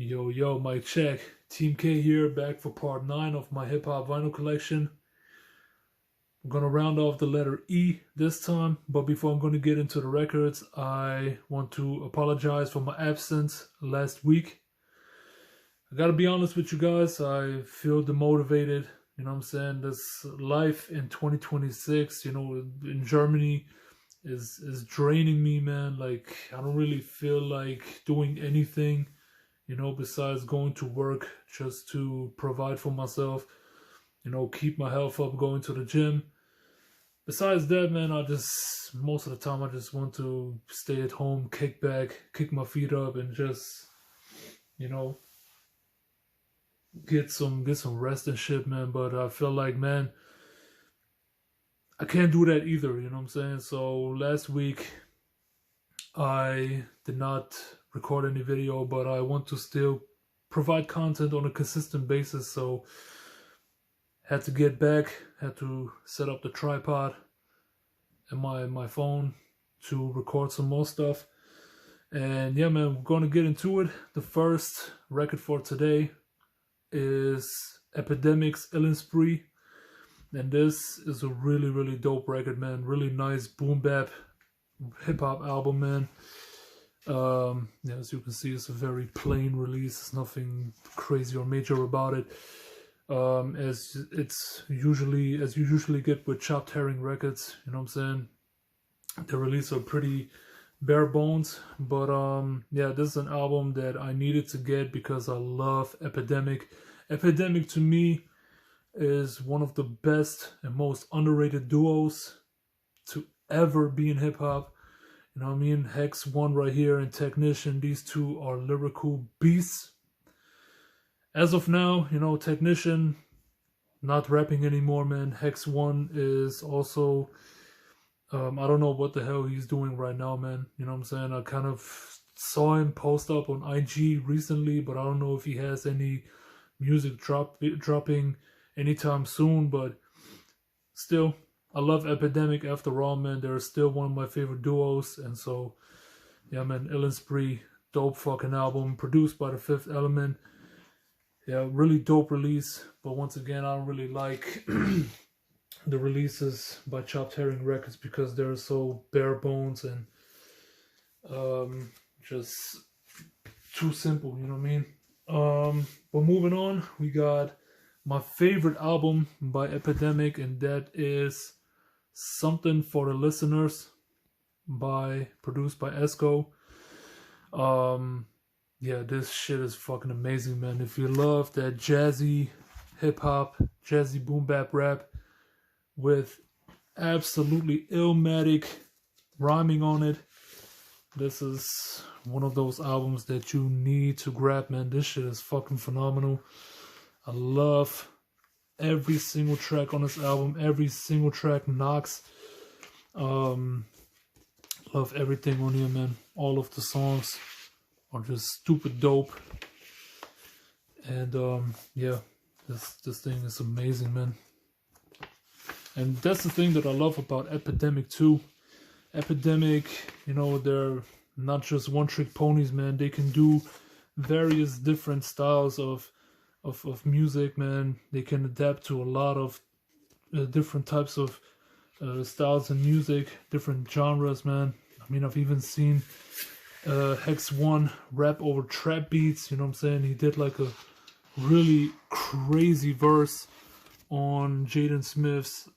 Yo, yo, mic check. Team K here, back for part 9 of my hip hop vinyl collection. I'm gonna round off the letter E this time, but before I'm gonna get into the records, I want to apologize for my absence last week. I gotta be honest with you guys, I feel demotivated. You know what I'm saying? This life in 2026, in Germany is draining me, man. Like, I don't really feel like doing anything, besides going to work just to provide for myself, keep my health up, going to the gym. Besides that, man, most of the time, I just want to stay at home, kick back, kick my feet up, and just, get some rest and shit, man. But I feel like, man, I can't do that either, you know what I'm saying? So last week, I did not record any video, but I want to still provide content on a consistent basis, so had to get back, had to set up the tripod and my phone to record some more stuff. And yeah, man, we're gonna get into it. The first record for today is Epidemic's Illin, and this is a really, really dope record, man. Really nice boom bap hip hop album, man. As you can see, it's a very plain release. There's nothing crazy or major about it. As you usually get with Chopped Herring Records, you know what I'm saying? The release are pretty bare bones, but this is an album that I needed to get because I love Epidemic. Epidemic to me is one of the best and most underrated duos to ever be in hip hop. You know what I mean? Hex One right here and Technician, these two are lyrical beasts. As of now, Technician not rapping anymore, man. Hex One is also, I don't know what the hell he's doing right now, man. You know what I'm saying? I kind of saw him post up on IG recently, but I don't know if he has any music dropping anytime soon, but still, I love Epidemic after all, man. They're still one of my favorite duos, and so, yeah, man, Illin, dope fucking album, produced by The Fifth Element. Yeah, really dope release, but once again, I don't really like the releases by Chopped Herring Records because they're so bare bones and just too simple, you know what I mean? But moving on, we got my favorite album by Epidemic, and that is Somethin for the Listeners, produced by Esco. This shit is fucking amazing, man. If you love that jazzy hip hop, jazzy boom bap rap with absolutely illmatic rhyming on it, this is one of those albums that you need to grab, man. This shit is fucking phenomenal. I love every single track on this album. Every single track knocks. Love everything on here, man. All of the songs are just stupid dope. And this thing is amazing, man. And that's the thing that I love about Epidemic too. Epidemic, they're not just one-trick ponies, man. They can do various different styles of music, man. They can adapt to a lot of different types of styles in music, different genres, man. I mean, I've even seen Hex One rap over trap beats, you know what I'm saying? He did like a really crazy verse on Jaden Smith's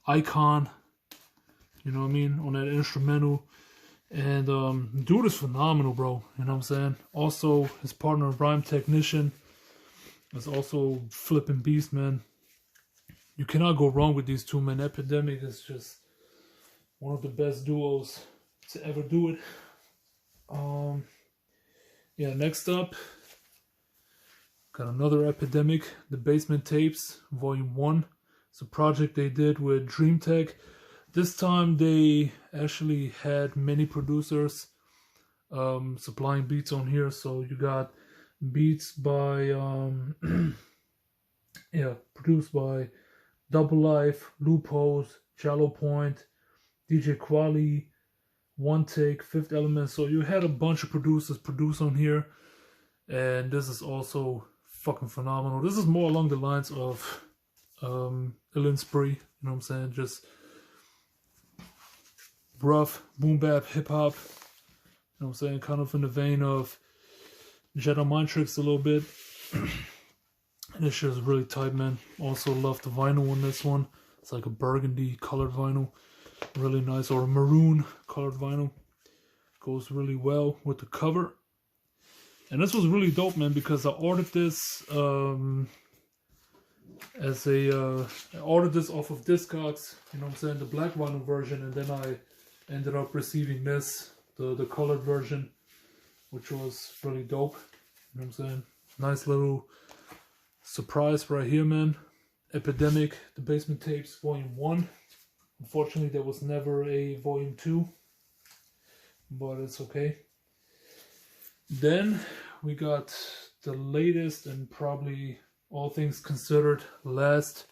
Icon, you know what I mean, on that instrumental. And dude is phenomenal, bro, you know what I'm saying? Also, his partner, Rhyme Technician, is also flipping beast, man. You cannot go wrong with these two, man. Epidemic is just one of the best duos to ever do it. Next up, got another Epidemic, the Bassment Tapes, Volume 1. It's a project they did with Dreamtek. This time they actually had many producers supplying beats on here. So you got beats by produced by Double Life, Loopholes, Shallow Point, DJ Quali, One Take, Fifth Element. So you had a bunch of producers produce on here. and this is also fucking phenomenal. This is more along the lines of Illin Spree, you know what I'm saying? Just rough boom bap hip hop, you know what I'm saying? Kind of in the vein of Jedi Mind Tricks a little bit. And this shit is really tight, man. Also love the vinyl on this one. It's like a burgundy colored vinyl, really nice, or a maroon colored vinyl. Goes really well with the cover. And this was really dope, man, because I ordered this as a I ordered this off of Discogs, you know what I'm saying, the black vinyl version, and then I ended up receiving this, the colored version, which was really dope. You know what I'm saying? Nice little surprise right here, man. Epidemic, the Bassment Tapes, Volume 1. Unfortunately, there was never a Volume 2, but it's okay. Then we got the latest and probably, all things considered, last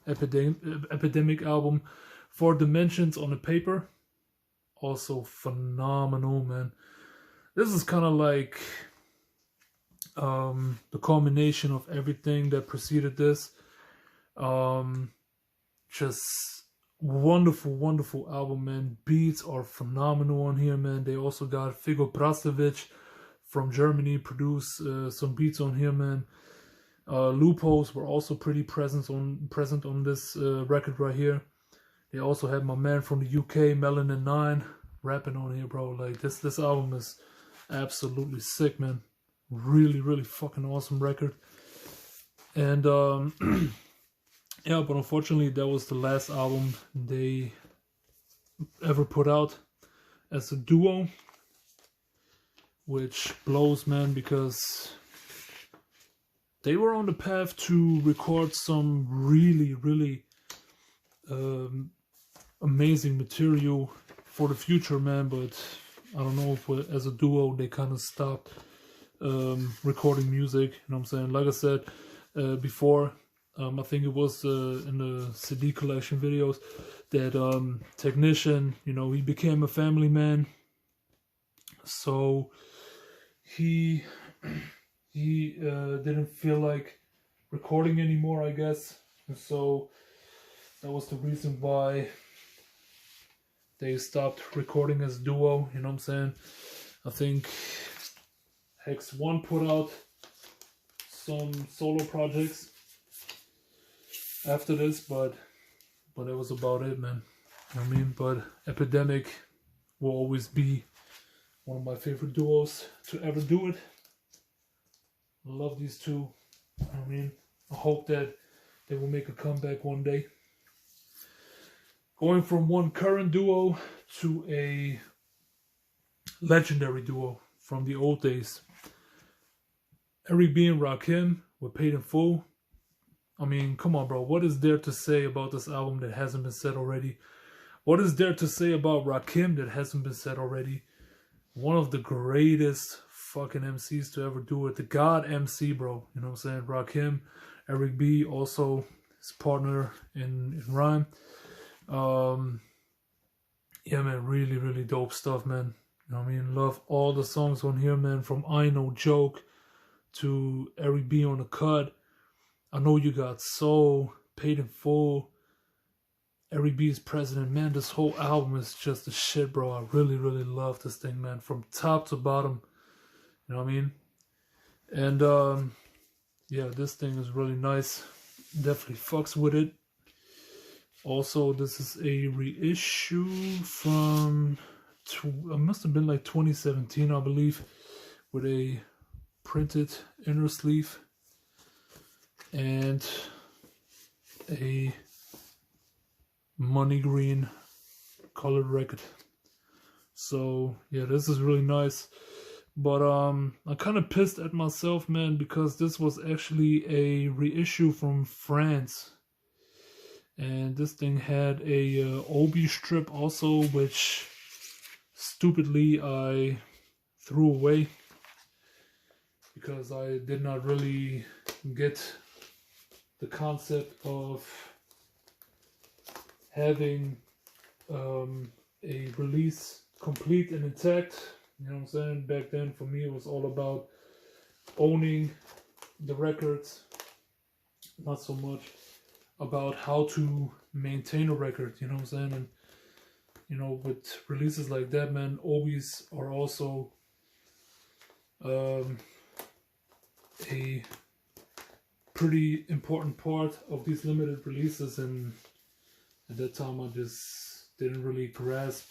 Epidemic album, 4 Dimensions on the Paper. Also phenomenal, man. This is kind of like the culmination of everything that preceded this. Just wonderful album, man. Beats are phenomenal on here, man. They also got Figo Prastovic from Germany produce some beats on here, man. Loopholes were also pretty present on this record right here. They also had my man from the UK, Melanin 9, rapping on here, bro. Like this album is absolutely sick, man. Really fucking awesome record. And yeah, but unfortunately that was the last album they ever put out as a duo, which blows, man, because they were on the path to record some really amazing material for the future, man, but I don't know if as a duo they kind of stopped recording music, you know what I'm saying? Like I said before, I think it was in the CD collection videos that Technician, you know, he became a family man, so he didn't feel like recording anymore, I guess, and so that was the reason why they stopped recording as duo, you know what I'm saying? I think Hex 1 put out some solo projects after this, but that was about it, man. You know what I mean? But Epidemic will always be one of my favorite duos to ever do it. I love these two. You know what I mean? I hope that they will make a comeback one day. Going from one current duo to a legendary duo from the old days. Eric B and Rakim were Paid in Full. I mean, come on, bro. What is there to say about this album that hasn't been said already? What is there to say about Rakim that hasn't been said already? One of the greatest fucking MCs to ever do it. The God MC, bro. You know what I'm saying? Rakim, Eric B, also his partner in rhyme. Yeah, man, really dope stuff, man. You know what I mean? Love all the songs on here, man. From I No Joke to Eric B on the Cut. I Know You Got Soul, Paid in Full, Eric B is President. Man, this whole album is just the shit, bro. I really love this thing, man. From top to bottom. You know what I mean? And yeah, this thing is really nice. Definitely fucks with it. Also, this is a reissue from, it must have been like 2017, I believe, with a printed inner sleeve and a money green colored record. So yeah, this is really nice. But I'm kind of pissed at myself, man, because this was actually a reissue from France. And this thing had a Obi strip also, which stupidly I threw away because I did not really get the concept of having a release complete and intact. You know what I'm saying? Back then, for me, it was all about owning the records, not so much about how to maintain a record, you know what I'm saying? And, you know, with releases like that, man, Obies are also a pretty important part of these limited releases, and at that time I just didn't really grasp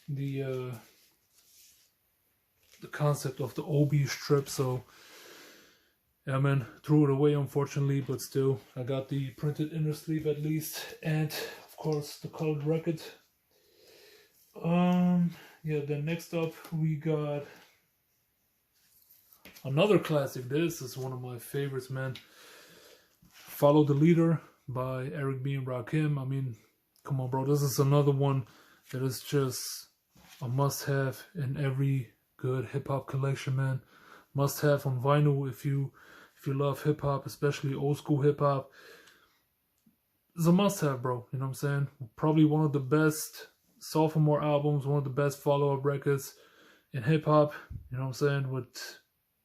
the concept of the Obi strip, so yeah, man, threw it away unfortunately, but still I got the printed inner sleeve at least, and of course the colored record. Yeah, then next up we got another classic. This is one of my favorites, man. Follow the Leader by Eric B and Rakim. I mean, come on, bro. This is another one that is just a must-have in every good hip-hop collection, man. Must-have on vinyl if you love hip-hop, especially old-school hip-hop. It's a must-have, bro. You know what I'm saying? Probably one of the best sophomore albums, one of the best follow-up records in hip-hop. You know what I'm saying? With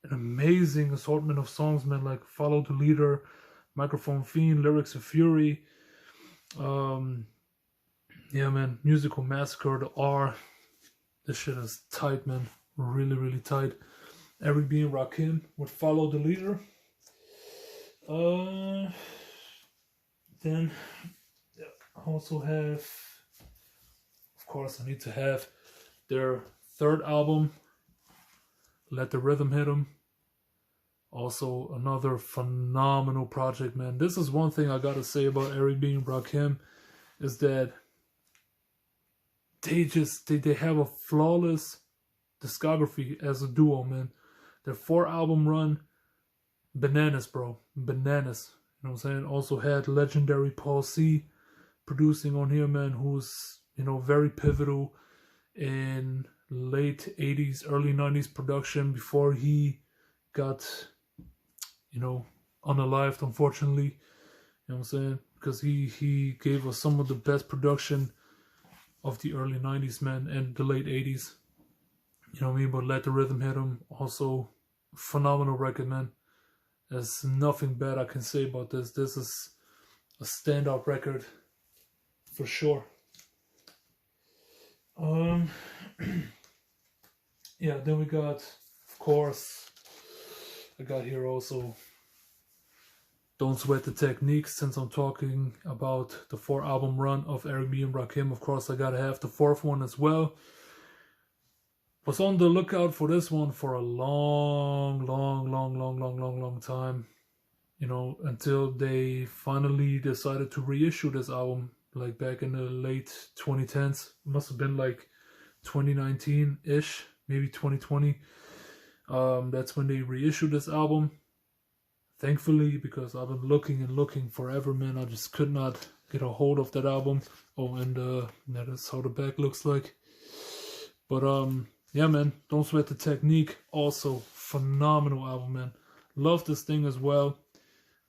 an amazing assortment of songs, man, like Follow the Leader, Microphone Fiend, Lyrics of Fury, yeah, man, Musical Massacre, the R. This shit is tight, man, really, really tight. Eric B and Rakim with Follow the Leader. Then I also have, of course, I need to have their third album, Let the Rhythm Hit 'Em. Also another phenomenal project, man. This is one thing I gotta say about Eric B and Rakim, is that they have a flawless discography as a duo, man. Their 4-album run, bananas, bro, bananas. You know what I'm saying? Also had legendary Paul C producing on here, man, who's, you know, very pivotal in late 80s, early 90s production before he got, you know, unalived, unfortunately. You know what I'm saying? Because he gave us some of the best production of the early 90s, man, and the late 80s. You know what I mean? But Let the Rhythm Hit 'Em, also phenomenal record, man. There's nothing bad I can say about this. This is a standout record for sure. Yeah, then we got, of course, I got here also Don't Sweat the Technique. Since I'm talking about the 4-album run of Eric B and Rakim, of course I gotta have the 4th one as well. Was on the lookout for this one for a long time, you know, until they finally decided to reissue this album, like back in the late 2010s. It must have been like 2019-ish, maybe 2020. That's when they reissued this album. Thankfully, because I've been looking forever, man. I just could not get a hold of that album. Oh, and that is how the back looks like. But yeah, man, Don't Sweat the Technique, also phenomenal album, man. Love this thing as well.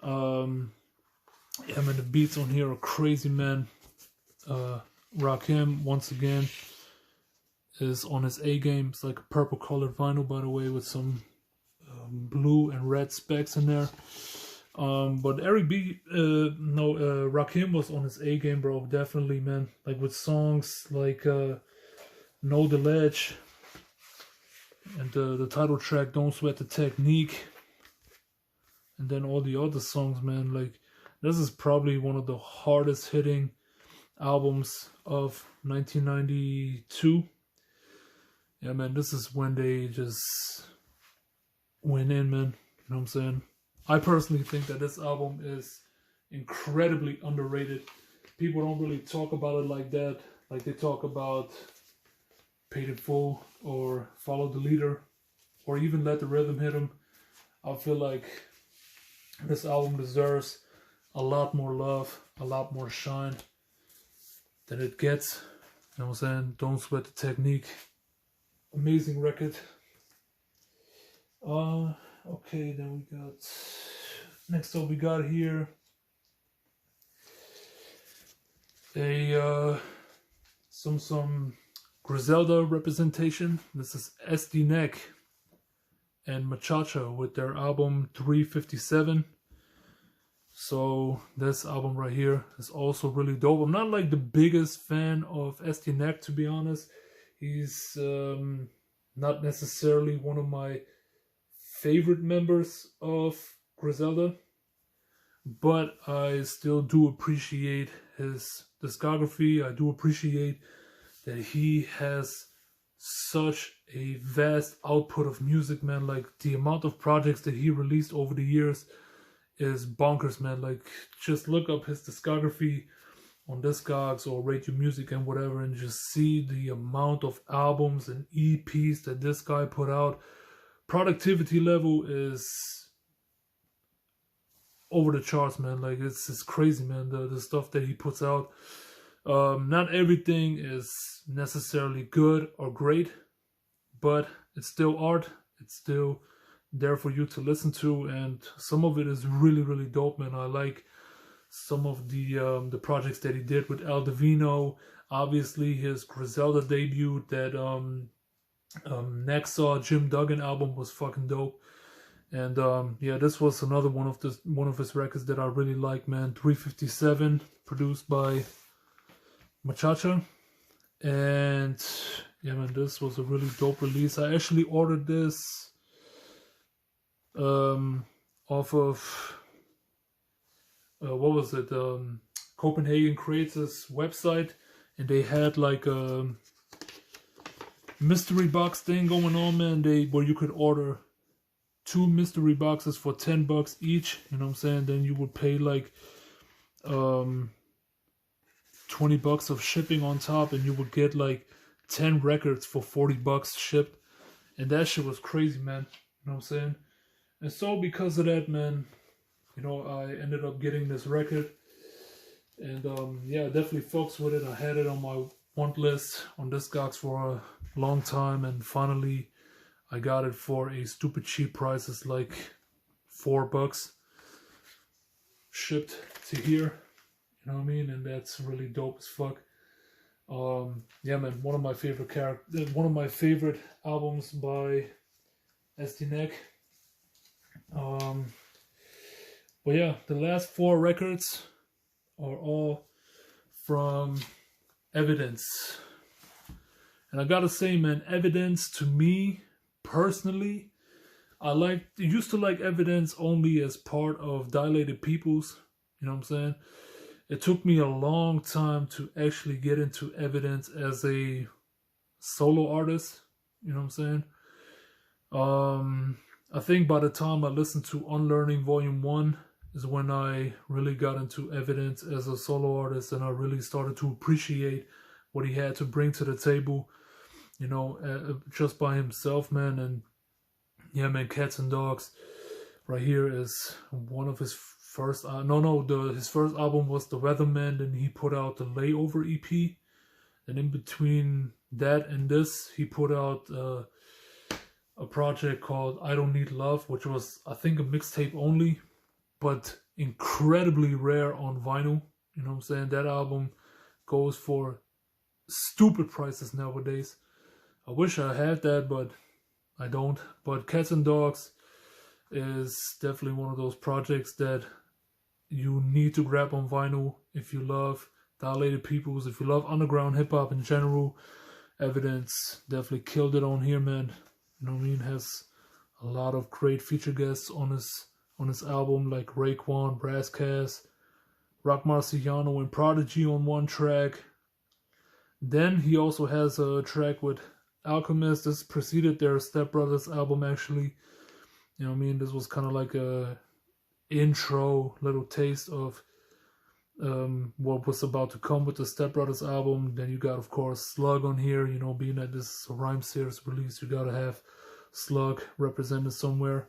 Yeah, man, the beats on here are crazy, man. Rakim, once again, is on his A game. It's like a purple colored vinyl, by the way, with some blue and red specks in there. But Eric B, Rakim was on his A game, bro. Definitely, man. Like with songs like Know the Ledge and the title track, Don't Sweat the Technique, and then all the other songs, man. Like, this is probably one of the hardest hitting albums of 1992. Yeah, man, this is when they just went in, man. You know what I'm saying? I personally think that this album is incredibly underrated. People don't really talk about it like that. Like they talk about Paid in Full or Follow the Leader or even Let the Rhythm Hit 'Em. I feel like this album deserves a lot more love, a lot more shine than it gets. You know what I'm saying? Don't Sweat the Technique. Amazing record. Okay, then we got, next up we got here a some Griselda representation. This is Estee Nack and Machacha with their album 357. So this album right here is also really dope. I'm not like the biggest fan of Estee Nack, to be honest. He's not necessarily one of my favorite members of Griselda, but I still do appreciate his discography. I do appreciate that he has such a vast output of music, man. Like the amount of projects that he released over the years is bonkers, man. Like just look up his discography on Discogs or Radio Music and whatever, and just see the amount of albums and EPs that this guy put out. Productivity level is over the charts, man. Like it's crazy, man. The stuff that he puts out. Not everything is necessarily good or great, but it's still art. It's still there for you to listen to, and some of it is really, really dope, man. I like some of the projects that he did with El Divino. Obviously, his Griselda debut, that Nack Jim Duggan album was fucking dope. And yeah, this was another one of his records that I really like, man. 357, produced by Machacha. And yeah, man, this was a really dope release. I actually ordered this off of what was it, Copenhagen Creators website, and they had like a mystery box thing going on, man. Where you could order 2 mystery boxes for $10 each, you know what I'm saying? Then you would pay like $20 of shipping on top, and you would get like 10 records for $40 shipped. And that shit was crazy, man. You know what I'm saying? And so because of that, man, you know, I ended up getting this record. And yeah, definitely fucks with it. I had it on my want list on Discogs for a long time, and finally I got it for a stupid cheap price. It's like $4 shipped to here. You know what I mean? And that's really dope as fuck. Yeah, man, one of my favorite albums by Estee Nack. But yeah, the last 4 records are all from Evidence. And I gotta say, man, Evidence, to me personally, I used to like Evidence only as part of Dilated Peoples. You know what I'm saying? It took me a long time to actually get into Evidence as a solo artist. You know what I'm saying? I think by the time I listened to Unlearning Volume 1 is when I really got into Evidence as a solo artist, and I really started to appreciate what he had to bring to the table, you know, just by himself, man. And yeah, man, Cats and Dogs right here is one of his first, his first album was The Weatherman, and he put out the Layover EP. And in between that and this, he put out a project called I Don't Need Love, which was, I think, a mixtape only, but incredibly rare on vinyl. You know what I'm saying? That album goes for stupid prices nowadays. I wish I had that, but I don't. But Cats and Dogs is definitely one of those projects that you need to grab on vinyl if you love Dilated Peoples, if you love underground hip-hop in general. Evidence definitely killed it on here, man. You know what I mean? Has a lot of great feature guests on his album, like Raekwon, Brasscast, Rock Marciano, and Prodigy on one track. Then he also has a track with Alchemist. This preceded their Step Brothers album, actually. You know what I mean? This was kind of like a intro, little taste of what was about to come with the Step Brothers album. Then you got, of course, Slug on here. You know, being that this is a Rhyme Series release, you gotta have Slug represented somewhere.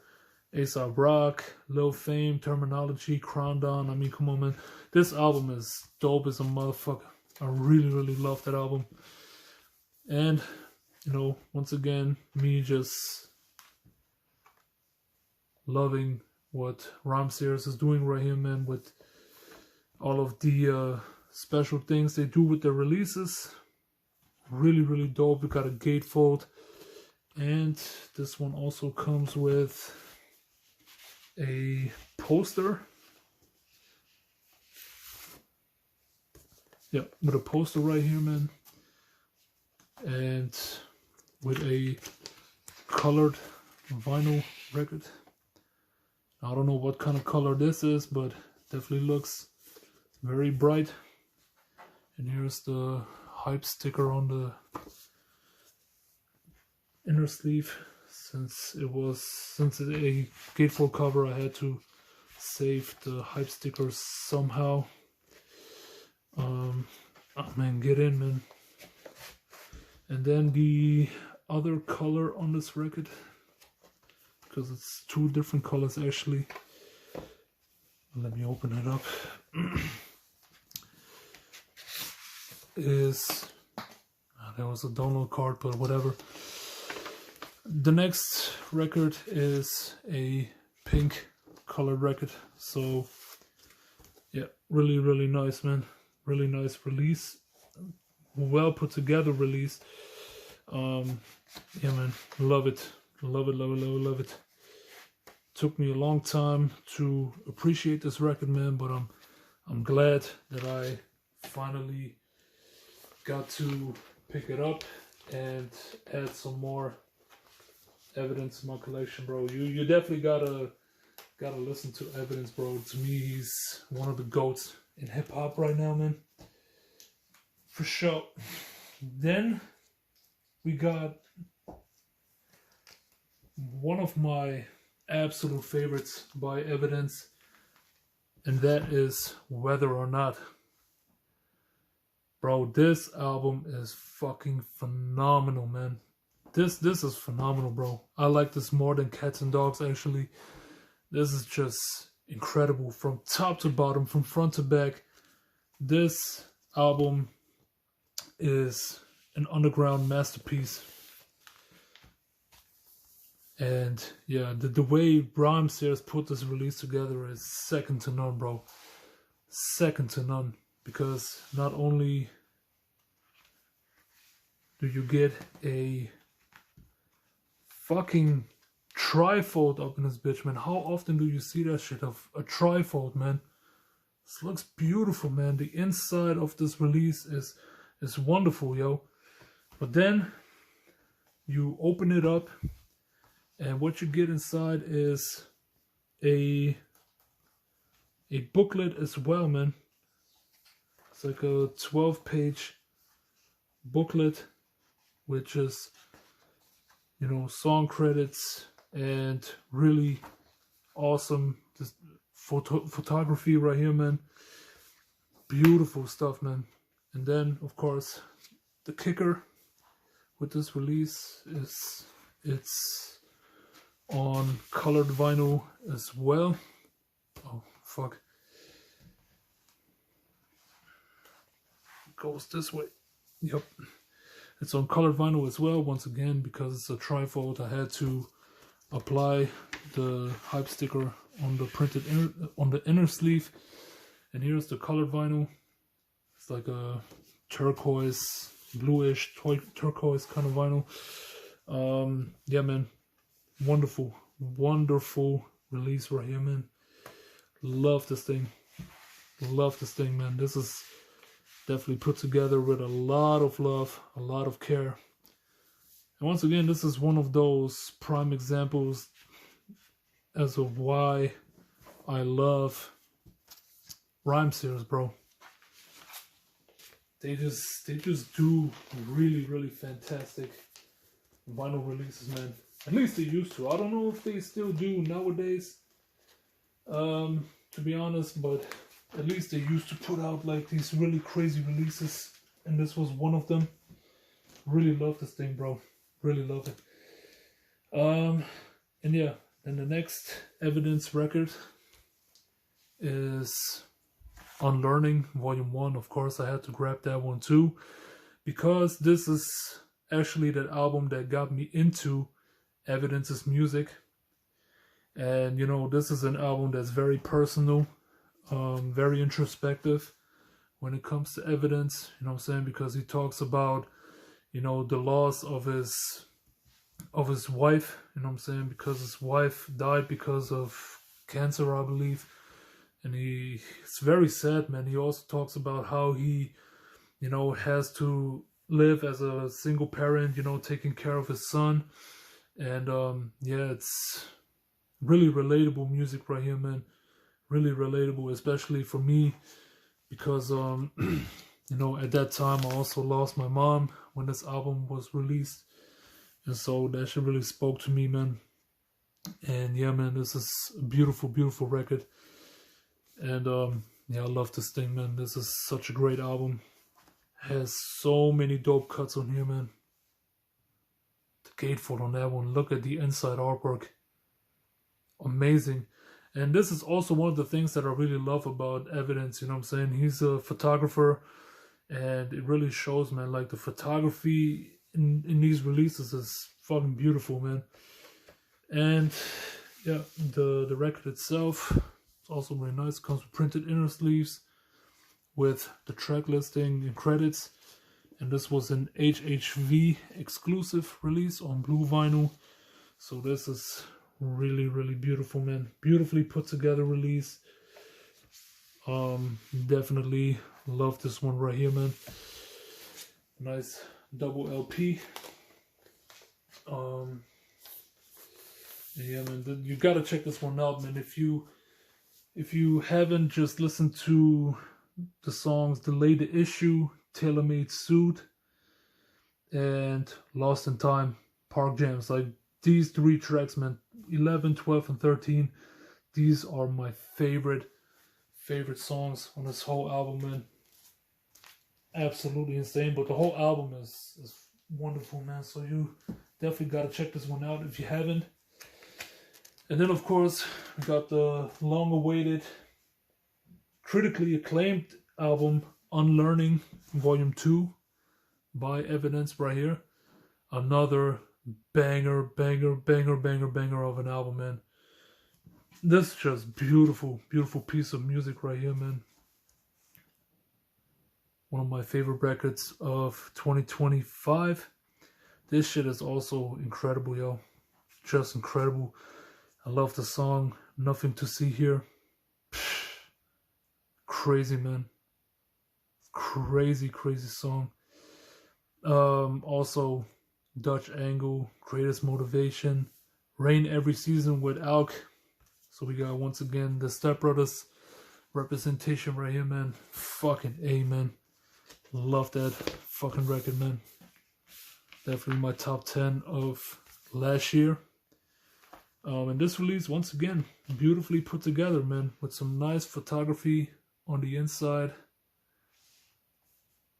A$AP Rock, Lil Fame, Terminology, Crown Down. I mean, come on, man. This album is dope as a motherfucker. I really, really love that album. And, you know, once again, me just loving what Rhyme Series is doing right here, man, with all of the special things they do with their releases. Really, really dope. We got a gatefold And this one also comes with a poster. Yeah, with a poster right here, man. And with a colored vinyl record. I don't know what kind of color this is, but definitely looks very bright. And here's the hype sticker on the inner sleeve. Since it's a gatefold cover, I had to save the hype stickers somehow. Oh man, get in, man. And then the other color on this record, because it's two different colors actually. Let me open it up. There was a download card, but whatever. The next record is a pink colored record. So yeah, really nice, man. Really nice release. Well put together release. Yeah, man, love it. Love it. Took me a long time to appreciate this record, man, but I'm glad that I finally got to pick it up and add some more Evidence to my collection, bro. You definitely gotta listen to Evidence, bro. To me, he's one of the GOATs in hip hop right now, man. For sure. Then we got one of my absolute favorites by Evidence, and that is Whether or Not. Bro, this album is fucking phenomenal, man. This is phenomenal, bro. I like this more than Cats and Dogs, actually. This is just incredible from top to bottom, from front to back. This album is an underground masterpiece. And yeah, the way Rhymesayers put this release together is second to none, bro. Second to none. Because not only do you get a fucking trifold up in this bitch, man. How often do you see that shit of a trifold, man? This looks beautiful, man. The inside of this release is wonderful, yo. But then you open it up, and what you get inside is a booklet as well, man. It's like a 12-page booklet, which is, you know, song credits and really awesome just photography right here, man. Beautiful stuff, man. And then, of course, the kicker with this release is it's on colored vinyl as well. Oh, fuck. It goes this way. Yep. It's on colored vinyl as well. Once again, because it's a trifold, I had to apply the hype sticker on the inner sleeve. And here's the colored vinyl. It's like a turquoise, bluish, turquoise kind of vinyl. Yeah, man. Wonderful release right here, man. Love this thing. Love this thing, man. This is definitely put together with a lot of love, a lot of care. And once again, this is one of those prime examples as of why I love Rhymesayers, bro. They just do really fantastic vinyl releases, man. At least they used to. I don't know if they still do nowadays, to be honest, but at least they used to put out like these really crazy releases, and this was one of them. Really love this thing, bro. Really love it. And yeah, then the next Evidence record is Unlearning, Volume 1. Of course, I had to grab that one too, because this is actually that album that got me into Evidence's music. And, you know, this is an album that's very personal, very introspective when it comes to Evidence, you know what I'm saying? Because he talks about, you know, the loss of his of his wife, you know what I'm saying, because his wife died because of cancer, I believe. And it's very sad, man. He also talks about how he, you know, has to live as a single parent, you know, taking care of his son. And yeah, it's really relatable music right here, man. Really relatable, especially for me, because you know, at that time I also lost my mom when this album was released. And so that shit really spoke to me, man. And yeah, man, this is a beautiful, beautiful record. And yeah, I love this thing, man. This is such a great album. Has so many dope cuts on here, man. The gatefold on that one. Look at the inside artwork. Amazing. And this is also one of the things that I really love about Evidence, you know what I'm saying? He's a photographer, and it really shows, man, like the photography in these releases is fucking beautiful, man. And yeah, the record itself is also really nice. It comes with printed inner sleeves with the track listing and credits. And this was an HHV exclusive release on blue vinyl. So this is really, really beautiful, man. Beautifully put together release. Definitely love this one right here, man. Nice double LP. Yeah, man, you gotta check this one out, man. If you haven't just listened to the songs Delay the Issue, Tailor-Made Suit, and Lost in Time, Park Jams, like these 3 tracks, man, 11, 12, and 13, these are my favorite songs on this whole album, man. Absolutely insane, but the whole album is wonderful, man. So you definitely gotta check this one out if you haven't. And then, of course, we got the long-awaited, critically acclaimed album, Unlearning, Volume 2, by Evidence right here. Another banger of an album, man. This is just beautiful, beautiful piece of music right here, man. One of my favorite records of 2025. This shit is also incredible, yo. Just incredible. I love the song Nothing to See Here. Crazy, man. Crazy song. Also Dutch Angle, Greatest Motivation, Rain Every Season with Alk. So we got, once again, the Step Brothers representation right here, man. Fucking A, man. Love that fucking record, man. Definitely my top 10 of last year. And this release, once again, beautifully put together, man, with some nice photography on the inside,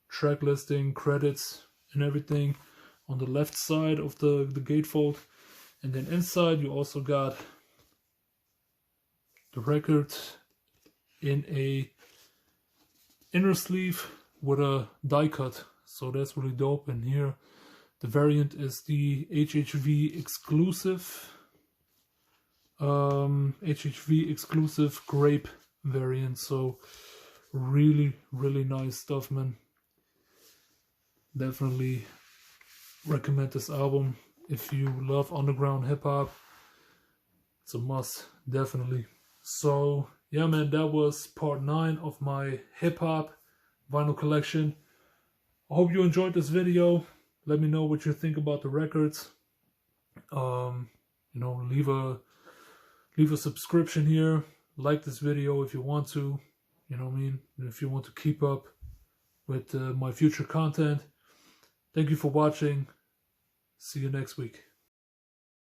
track listing, credits, and everything on the left side of the gatefold. And then inside you also got the record in a inner sleeve with a die cut. So that's really dope. And here the variant is the HHV exclusive grape variant. So really nice stuff, man. Definitely recommend this album if you love underground hip-hop. It's a must, definitely. So yeah, man, that was part 9 of my hip-hop vinyl collection. I hope you enjoyed this video. Let me know what you think about the records. You know, leave a subscription here. Like this video if you want to. You know what I mean? And if you want to keep up with my future content. Thank you for watching. See you next week.